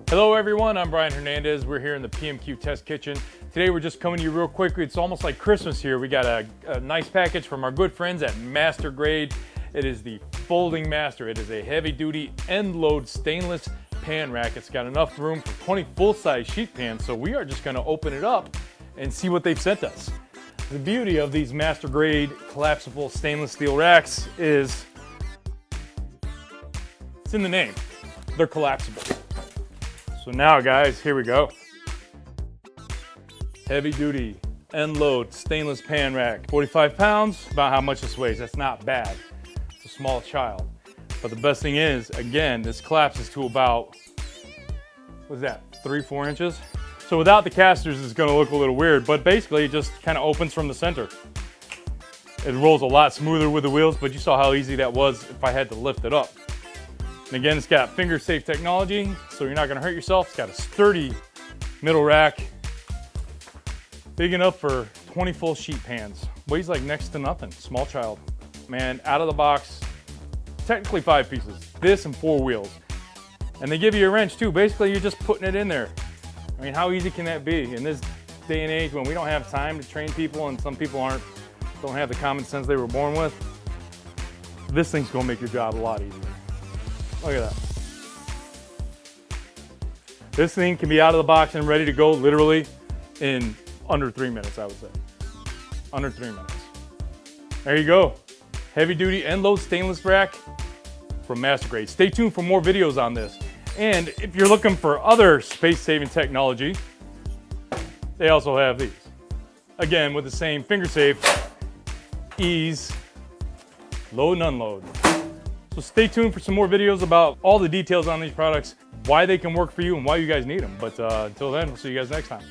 Hello everyone, I'm Brian Hernandez. We're here in the PMQ Test Kitchen. Today we're just coming to you real quick. It's almost like Christmas here. We got a nice package from our good friends at Master Grade. It is the Folding Master. It is a heavy duty end load stainless pan rack. It's got enough room for 20 full-size sheet pans, so we are just gonna open it up and see what they've sent us. The beauty of these Master Grade collapsible stainless steel racks is, it's in the name, they're collapsible. So now guys, here we go. Heavy duty, end load, stainless pan rack. 45 pounds, about how much this weighs. That's not bad. It's a small child. But the best thing is, again, this collapses to about, what's that, 3-4 inches? So without the casters, it's gonna look a little weird, but basically it just kind of opens from the center. It rolls a lot smoother with the wheels, but you saw how easy that was if I had to lift it up. And again, it's got finger safe technology, so you're not gonna hurt yourself. It's got a sturdy middle rack, big enough for 20 full sheet pans. Weighs like next to nothing, small child. Man, out of the box, technically 5 pieces, this and 4 wheels. And they give you a wrench too. Basically, you're just putting it in there. I mean, how easy can that be? In this day and age when we don't have time to train people and some people don't have the common sense they were born with, this thing's gonna make your job a lot easier. Look at that. This thing can be out of the box and ready to go literally in under 3 minutes, I would say. Under 3 minutes. There you go. Heavy duty end load stainless rack from Master Grade. Stay tuned for more videos on this. And if you're looking for other space saving technology, they also have these. Again, with the same finger safe, ease, load and unload. So stay tuned for some more videos about all the details on these products, why they can work for you and why you guys need them. But until then, we'll see you guys next time.